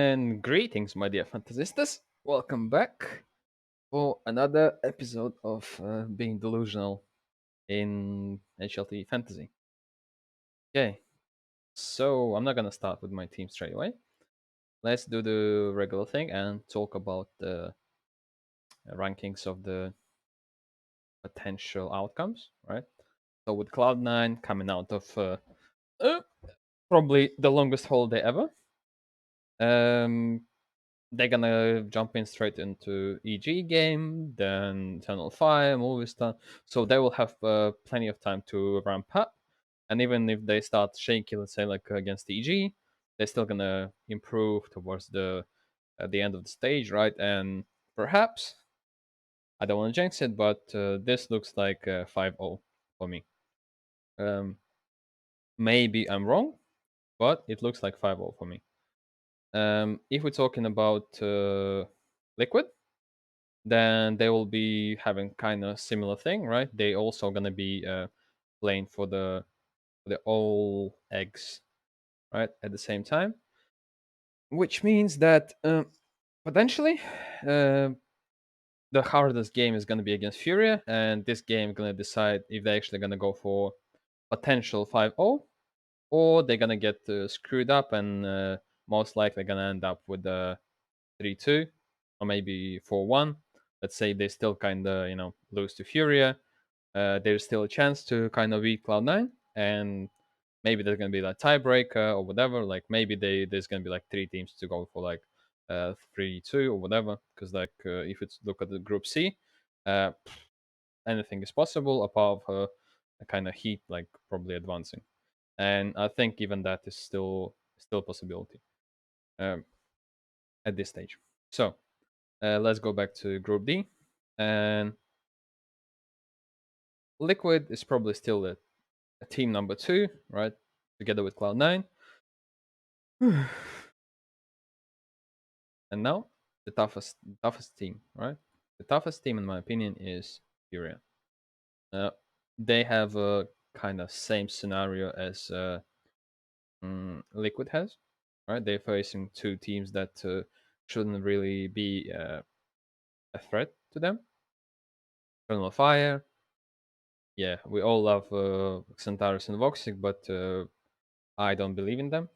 And greetings, my dear fantasistas. Welcome back for another episode of Being Delusional in HLTV Fantasy. Okay, so I'm not gonna start with my team straight away. Let's do the regular thing and talk about the rankings of the potential outcomes, right? So with Cloud9 coming out of uh, probably the longest holiday ever, um, they're gonna jump in straight into EG game, then Eternal Fire, Movistar. So they will have plenty of time to ramp up. And even if they start shaky, let's say like against EG, they're still gonna improve towards the end of the stage, right? And perhaps I don't want to jinx it, but this looks like 5-0 for me. Um, Maybe I'm wrong, but it looks like 5-0 for me. If we're talking about Liquid, then they will be having kind of similar thing, right? They also gonna be playing for the all eggs, right, at the same time, which means that potentially uh, the hardest game is gonna be against Furia, and this game gonna decide if they're actually gonna go for potential 5-0 or they're gonna get screwed up and most likely gonna end up with the 3-2 or maybe 4-1. Let's say they still kind of lose to Furia. There's still a chance to kind of beat Cloud9, and maybe there's gonna be like tiebreaker or whatever. Like maybe there's gonna be like three teams to go for like 3-2 or whatever. Because like if it's look at the Group C, uh, anything is possible apart of a kind of Heat like probably advancing, and I think even that is still a possibility um, at this stage. So let's go back to Group D, and Liquid is probably still a team number two, right? Together with Cloud9. And now the toughest team, right? The toughest team, in my opinion, is Furia. Uh, they have a kind of same scenario as Liquid has, right? They're facing two teams that shouldn't really be a threat to them. Eternal Fire, yeah, we all love Xantares and Voxic, but I don't believe in them.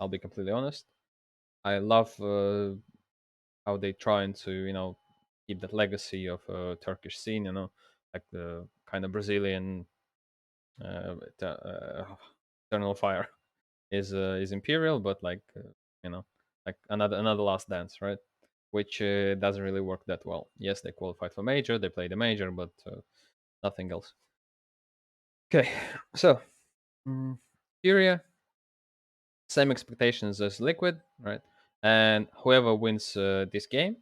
I'll be completely honest. I love how they trying to keep that legacy of Turkish scene, like the kind of Brazilian Eternal Fire is Imperial, but like like another Last Dance, right? Which doesn't really work that well. Yes, they qualified for major, they played the major, but nothing else. Okay, so Furia, same expectations as Liquid, right? And whoever wins this game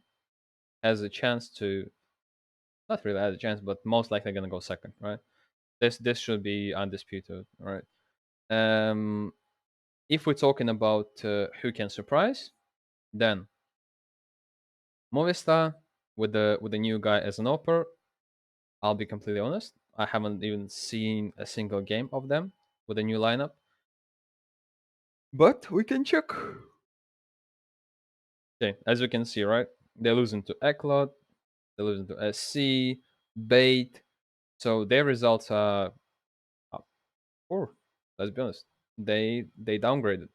has a chance to not really has a chance, but most likely gonna go second, right? This should be undisputed, right? Um, if we're talking about who can surprise, then Movistar with the new guy as an opera. I'll be completely honest. I haven't even seen a single game of them with a new lineup, but we can check. Okay, as you can see, right? They're losing to Eclot, they're losing to SC, Bait. So their results are poor. Let's be honest. They downgraded.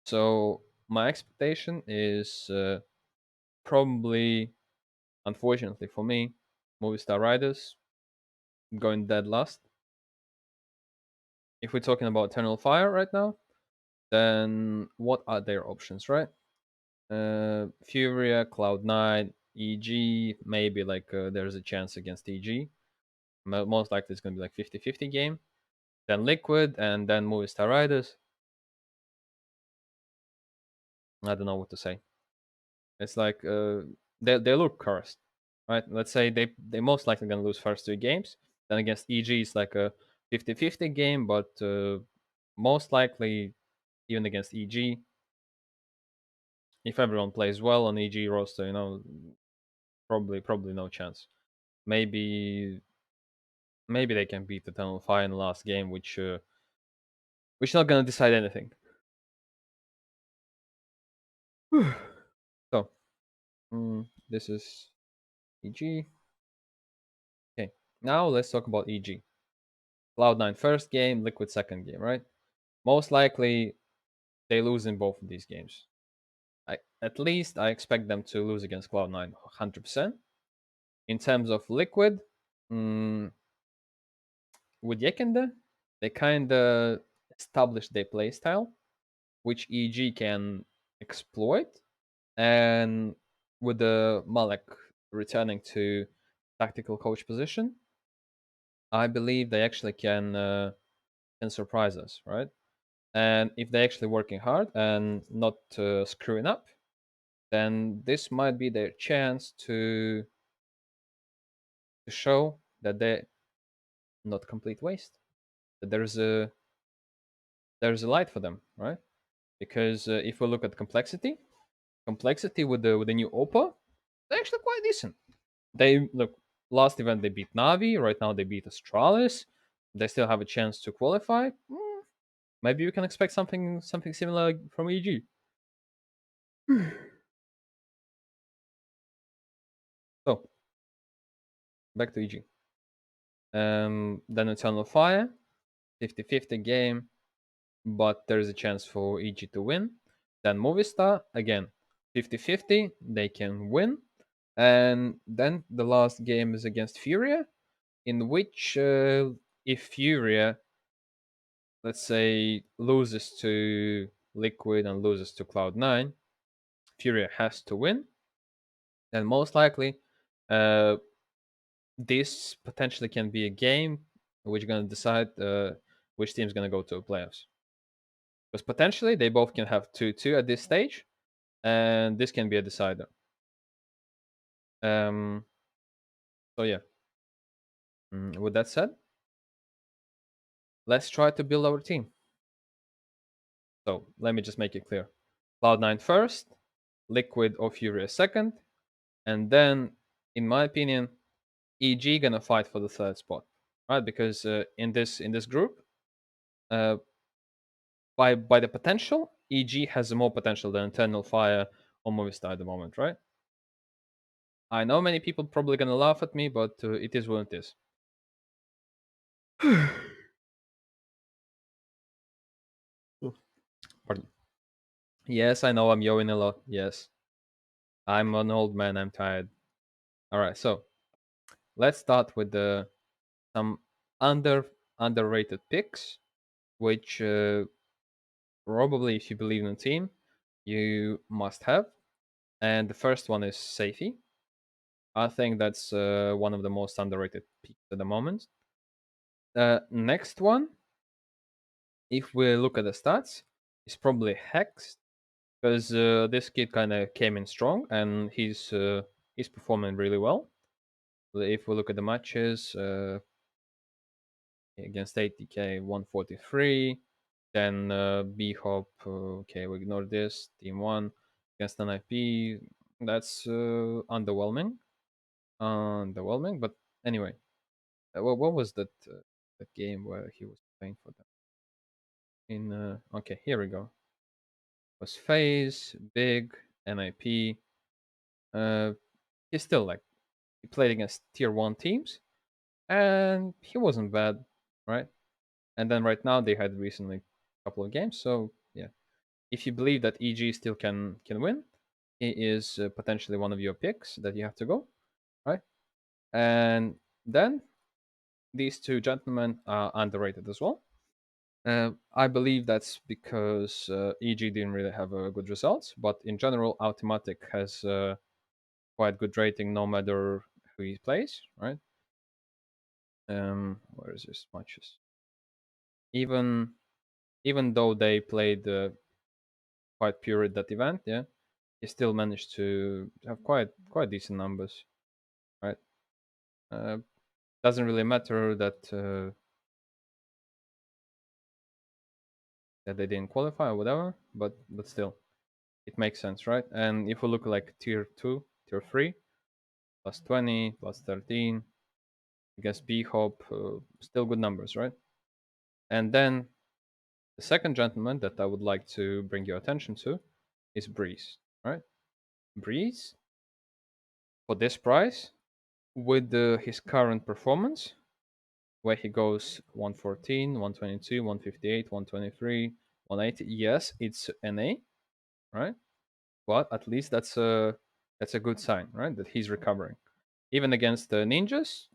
So my expectation is probably, unfortunately for me, Movistar Riders going dead last. If we're talking about Eternal Fire right now, then what are their options, right? Furia, Cloud9, EG, maybe like there's a chance against EG. Most likely it's going to be like 50-50 game. Then Liquid, and then Movistar Riders. I don't know what to say. It's like they look cursed, right? Let's say they most likely gonna lose first two games. Then against EG, it's like a 50-50 game, but most likely even against EG, if everyone plays well on EG roster, probably no chance. Maybe they can beat the Tunnel Fire in the last game, which not gonna decide anything. This is EG. Okay, now let's talk about EG. Cloud9 first game, Liquid second game, right? Most likely they lose in both of these games. At least I expect them to lose against Cloud9 100%. In terms of Liquid, mm, with Yekinde, they kind of established their playstyle, which EG can exploit. And with the Malek returning to tactical coach position, I believe they actually can surprise us, right? And if they're actually working hard and not screwing up, then this might be their chance to show that they're not complete waste. That there's a light for them, right? Because if we look at complexity with the new Oppa, they're actually quite decent. They look last event they beat Navi. Right now they beat Astralis. They still have a chance to qualify. Maybe you can expect something similar from EG. So back to EG. Then Eternal Fire, 50-50 game, but there's a chance for EG to win. Then Movistar, again, 50-50, they can win. And then the last game is against Furia, in which if Furia, let's say, loses to Liquid and loses to Cloud9, Furia has to win. And most likely, uh, this potentially can be a game which is going to decide which team is going to go to playoffs. Because potentially they both can have 2-2 at this stage, and this can be a decider. Um, so yeah. With that said, let's try to build our team. So let me just make it clear: Cloud9 first, Liquid or Furia second, and then, in my opinion, EG gonna fight for the third spot, right? Because in this group, uh, by the potential, EG has more potential than Eternal Fire or Movistar at the moment, right? I know many people probably gonna laugh at me, but it is what it is. Pardon. Yes, I know I'm yawning a lot. Yes, I'm an old man. I'm tired. All right, so let's start with some underrated picks, which probably, if you believe in the team, you must have. And the first one is Safety. I think that's one of the most underrated picks at the moment. Next one, if we look at the stats, is probably Hex, because this kid kind of came in strong and he's performing really well. If we look at the matches against ATK 143, then B Hop, okay, we ignore this. Team 1 against an IP, that's underwhelming. Underwhelming, but anyway, what was that game where he was playing for them? Okay, here we go. It was FaZe, Big, NIP. Uh, he's still like he played against tier 1 teams, and he wasn't bad, right? And then right now they had recently a couple of games, so yeah. If you believe that EG still can win, he is potentially one of your picks that you have to go, right? And then these two gentlemen are underrated as well. I believe that's because EG didn't really have good results, but in general, Automatic has quite good rating no matter who he plays, right? Where is his matches? Even even though they played quite pure at that event, yeah, he still managed to have quite decent numbers, right? Uh, doesn't really matter that they didn't qualify or whatever, but still, it makes sense, right? And if we look like tier 2, tier 3, plus 20, plus 13, I guess B Hope, still good numbers, right? And then the second gentleman that I would like to bring your attention to is Breeze, right? Breeze. for this price with his current performance, where he goes 114, 122, 158, 123, 180. Yes, it's an A, right? But at least that's a good sign, right? That he's recovering. Even against the ninjas,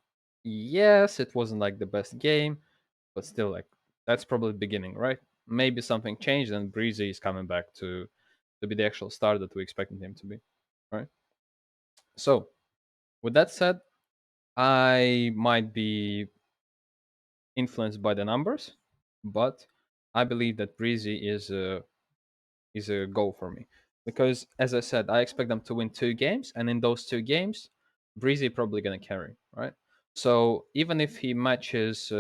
yes, it wasn't like the best game, but still, like that's probably the beginning, right? Maybe something changed and Breezy is coming back to be the actual star that we expected him to be, right? So, with that said, I might be influenced by the numbers, but I believe that Breezy is a goal for me because, as I said, I expect them to win 2 games, and in those 2 games, Breezy probably gonna carry, right? So even if he matches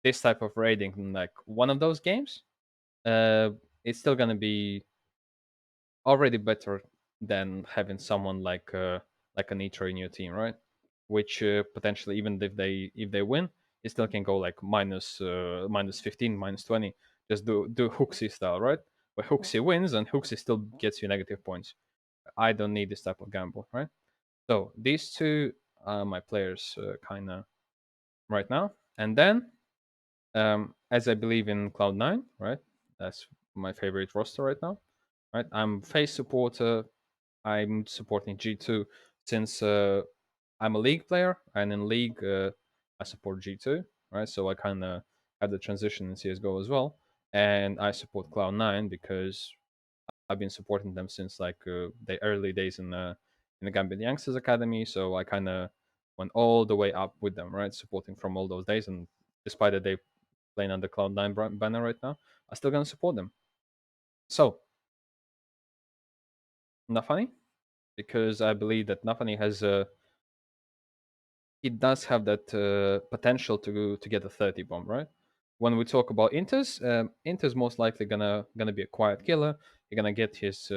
this type of rating in like one of those games, uh, it's still gonna be already better than having someone like a Nitro in your team, right? Which potentially, even if they win, it still can go like minus 15, minus 20. Just do Hooksy style, right? Where Hooksy wins and Hooksy still gets you negative points. I don't need this type of gamble, right? So these two are my players, kind of right now. And then, as I believe in Cloud9, right? That's my favorite roster right now, right? I'm face supporter. I'm supporting G2 since I'm a league player, and in league I support G2, right? So I kind of have the transition in CSGO as well, and I support Cloud9 because I've been supporting them since like the early days in the Gambit Youngsters Academy. So I kind of went all the way up with them, right? Supporting from all those days, and despite that they playing under Cloud9 banner right now, I still gonna support them. So not funny because I believe that Nafani has it does have that potential to get a 30 bomb, right? When we talk about Inter's, Inter's most likely gonna be a quiet killer. You're gonna get his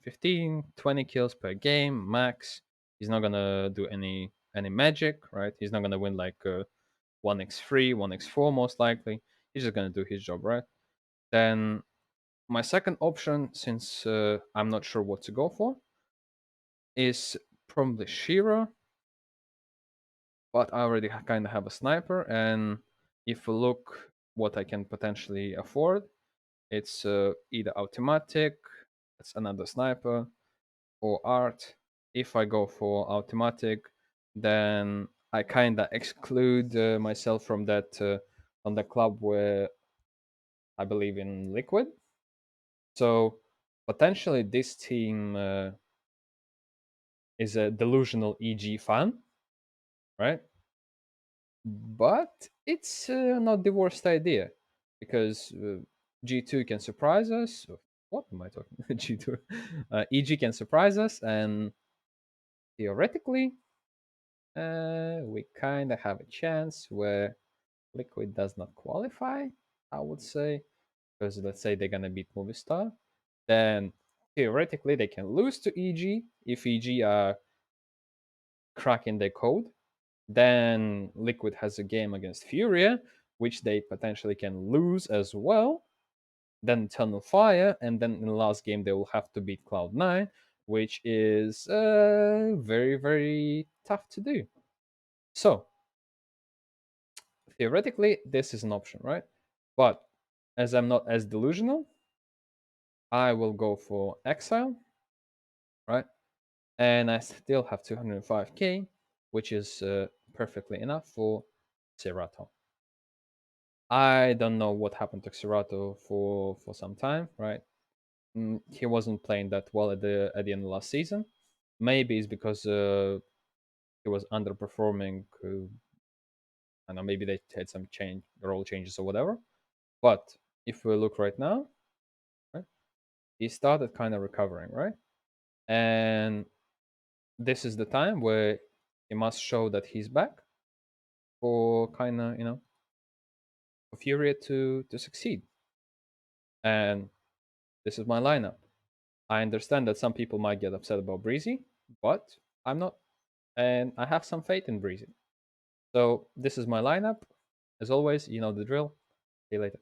15, 20 kills per game max. He's not gonna do any magic, right? He's not gonna win like 1x3, 1x4 most likely. He's just gonna do his job, right? Then my second option, since I'm not sure what to go for, is probably Shira, but I already kind of have a sniper, and if we look what I can potentially afford, it's either automatic, that's another sniper, or art. If I go for automatic, then I kind of exclude myself from that on the club where I believe in liquid. So potentially this team is a delusional EG fan, right? But it's not the worst idea because G2 can surprise us. What am I talking? G2, EG can surprise us, and theoretically, we kind of have a chance where Liquid does not qualify. I would say because let's say they're gonna beat Movistar, then theoretically they can lose to EG if EG are cracking their code. Then Liquid has a game against Furia, which they potentially can lose as well. Then Eternal Fire, and then in the last game they will have to beat Cloud9, which is very, very tough to do. So, theoretically, this is an option, right? But as I'm not as delusional, I will go for Exile, right? And I still have 205k, which is perfectly enough for Serato. I don't know what happened to Xerato for some time, right? He wasn't playing that well at the end of last season. Maybe it's because he was underperforming. I don't know, maybe they had some role changes or whatever. But if we look right now, right, he started kind of recovering, right? And this is the time where he must show that he's back for kind of for Furia to succeed. And this is my lineup. I understand that some people might get upset about Breezy, but I'm not, and I have some faith in Breezy. So this is my lineup. As always, you know the drill. See you later.